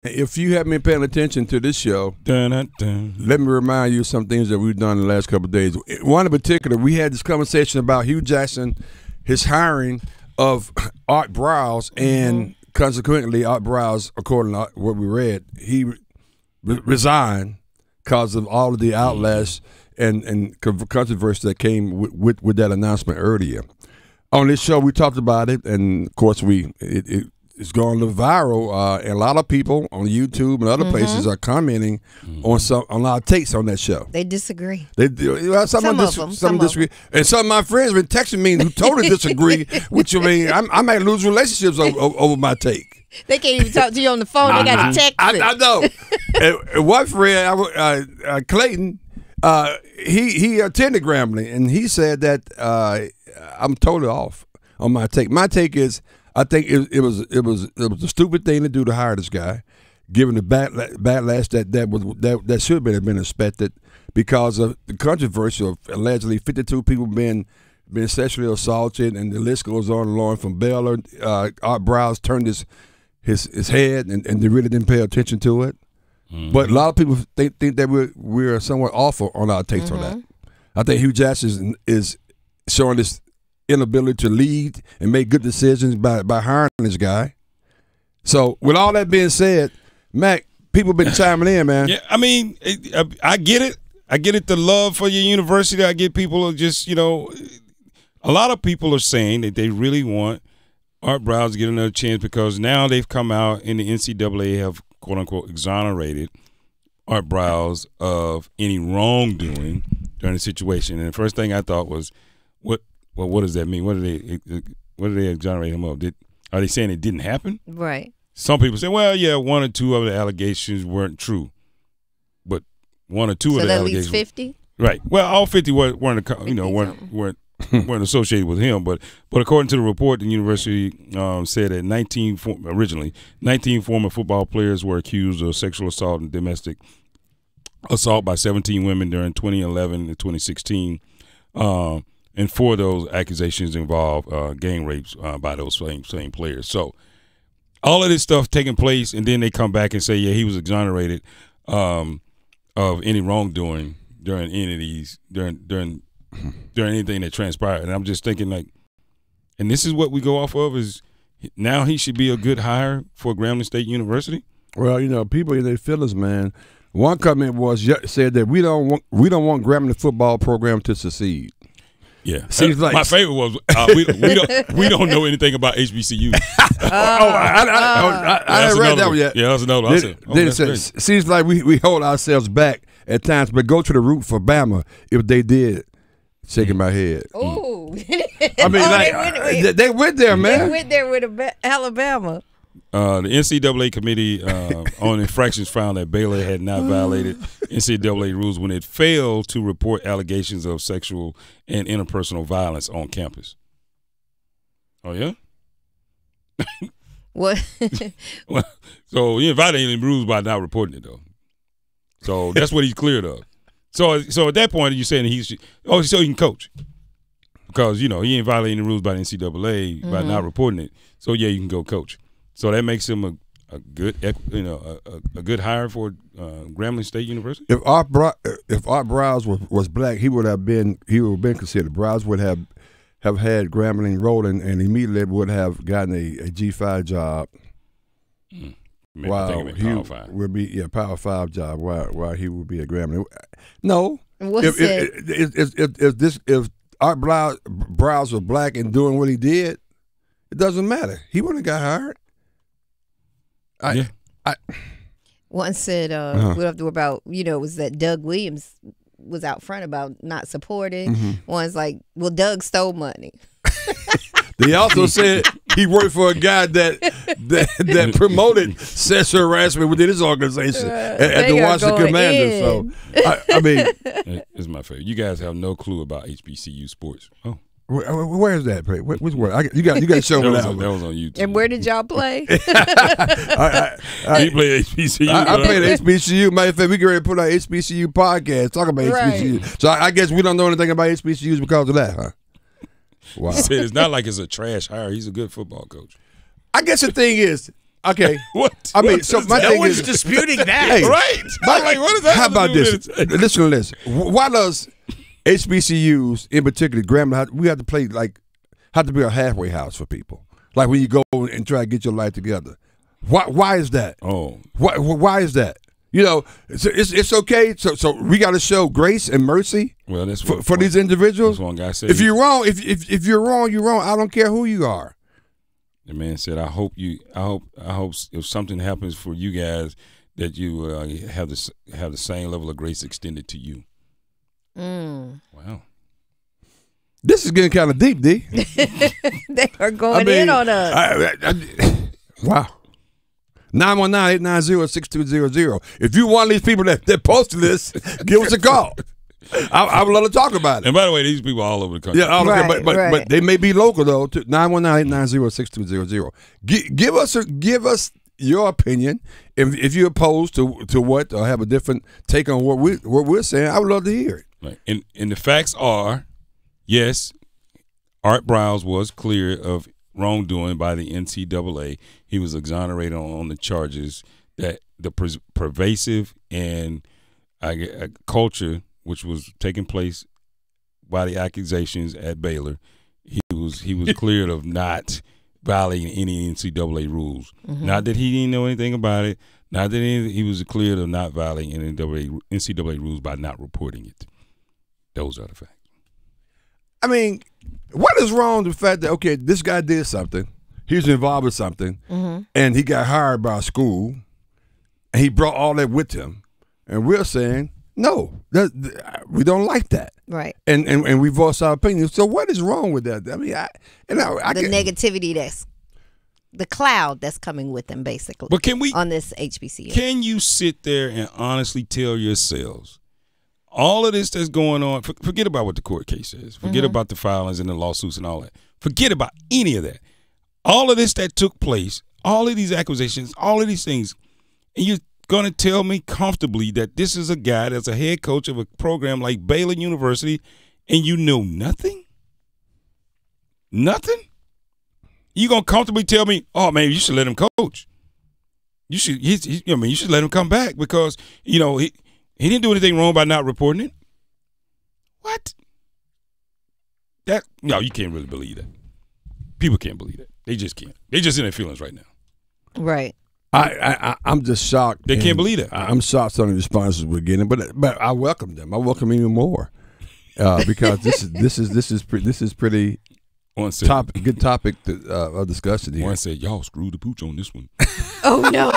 If you haven't been paying attention to this show, Dun, dun, dun. let me remind you of some things that we've done in the last couple of days. One in particular, we had this conversation about Hue Jackson, his hiring of Art Briles, and consequently, Art Briles, according to what we read, he resigned because of all of the outlash and controversy that came with that announcement earlier. On this show, we talked about it, and of course, it's going viral, and a lot of people on YouTube and other places are commenting on our takes on that show. They disagree. Some disagree, and some of my friends have been texting me who totally disagree. Which I mean, I might lose relationships over my take. They can't even talk to you on the phone. They got to text. I know. And one friend, Clayton, he attended Grambling, and he said that I'm totally off on my take. My take is, I think it was a stupid thing to do to hire this guy, given the backlash that should have been expected because of the controversy of allegedly 52 people being sexually assaulted, and the list goes on and on. From Baylor, Art Briles turned his head and they really didn't pay attention to it. But a lot of people think that we're somewhat awful on our takes on that. I think Hue Jackson is showing this inability to lead and make good decisions by hiring this guy. So with all that being said, Mac, people been chiming in, man. Yeah, I mean, I get it. I get it, the love for your university. I get people just, a lot of people are saying that they really want Art Briles to get another chance because now they've come out and the NCAA have, quote-unquote, exonerated Art Briles of any wrongdoing during the situation. And the first thing I thought was, what does that mean? What do they exonerate him of? Are they saying it didn't happen? Right. Some people say, well, yeah, one or two of the allegations weren't true, but one or two of the allegations. So that leaves 50? Right. Well, all 50 weren't associated with him, but according to the report, the university said that 19 former football players were accused of sexual assault and domestic assault by 17 women during 2011 and 2016. And 4 of those accusations involve gang rapes by those same players. So all of this stuff taking place, and then they come back and say, yeah, he was exonerated of any wrongdoing during any of these during anything that transpired. And I'm just thinking, like, and this is what we go off of, is now he should be a good hire for Grambling State University. Well, people in their feelings, man. One comment said that we don't want Grambling football program to succeed. Yeah, seems like my favorite was we don't know anything about HBCU. I haven't read that one yet. Yeah, that's another one. Then it says, seems like we hold ourselves back at times, but go to the root for Bama if they did. Shaking my head. Oh, I mean, they went there, man. They went there with Alabama. The NCAA committee on infractions found that Baylor had not violated NCAA rules when it failed to report allegations of sexual and interpersonal violence on campus. Oh, yeah? What? Well, so he violated any rules by not reporting it, though. So that's what he's cleared of. So at that point, you're saying so he can coach. Because, he ain't violating the rules by the NCAA by not reporting it. So, yeah, you can go coach. So that makes him a good a good hire for Grambling State University. If Art Briles was black, he would have been considered. Briles would have had Grambling rolling and immediately would have gotten a G5 job. While he would be Power 5 job while he would be at Grambling. No, if Art Briles was black and doing what he did, it doesn't matter. He wouldn't have got hired. One said, we don't have to worry about, was that Doug Williams was out front about not supporting. One's like, well, Doug stole money. They also said he worked for a guy that promoted sexual harassment within his organization at the Washington Commanders. So, I mean, it's my favorite. You guys have no clue about HBCU sports. Oh. Where is that play? Which one? You got to show me that one. That was on YouTube. And where did y'all play? He played HBCU. I played HBCU. Matter of fact, we get ready to put our HBCU podcast, talk about HBCU. So I guess we don't know anything about HBCUs because of that, huh? Wow. He said it's not like it's a trash hire. He's a good football coach. I guess the thing is, Okay. What? I mean, What so is my that? thing No one's is disputing that. Hey, Right. I'm like, what is that? how have to about do this? with it? Listen to this. Why does HBCUs, in particular, Grambling, we have to play have to be a halfway house for people? Like when you go and try to get your life together. Why is that? Oh. Why is that? You know, it's okay. So we got to show grace and mercy. Well, that's for these individuals. That's one guy said. If you're wrong, if you're wrong, you're wrong. I don't care who you are. The man said, I hope if something happens for you guys that you have the same level of grace extended to you. Wow. This is getting kind of deep, D. They are going in on us. Wow. 919-890-6200. If you're one of these people that posted this, give us a call. I would love to talk about it. And by the way, these people are all over the country. Yeah, all Right, okay, but they may be local though. 919-890-6200. Give us your opinion. If you're opposed to what or have a different take on what we're saying, I would love to hear it. Right. And the facts are, yes, Art Briles was clear of wrongdoing by the NCAA. He was exonerated on the charges that the pervasive and culture which was taking place by the accusations at Baylor. He was cleared of not violating any NCAA rules. Not that he didn't know anything about it. Not that he was cleared of not violating any NCAA rules by not reporting it. Those are the facts. I mean, what is wrong with the fact that, okay, this guy did something, he was involved with something, and he got hired by a school, and he brought all that with him, and we're saying, no, we don't like that. Right. And we voiced our opinion. So what is wrong with that? I mean, the negativity the cloud that's coming with them, basically. But can we, on this HBCU? Can you sit there and honestly tell yourselves, all of this that's going on, forget about what the court case is. Forget about the filings and the lawsuits and all that. Forget about any of that. All of this that took place, all of these accusations, all of these things, and you're going to tell me comfortably that this is a guy that's a head coach of a program like Baylor University and you know nothing? Nothing? You going to comfortably tell me, oh, man, you should let him coach. You should let him come back because, he didn't do anything wrong by not reporting it. What? No, you can't really believe that. People can't believe that. They just can't. They just in their feelings right now. Right. I'm just shocked. They can't believe that. I'm shocked some of the responses we're getting, but I welcome them. I welcome even more because this is pretty good topic of discussion here. One said, y'all screwed the pooch on this one. Oh no.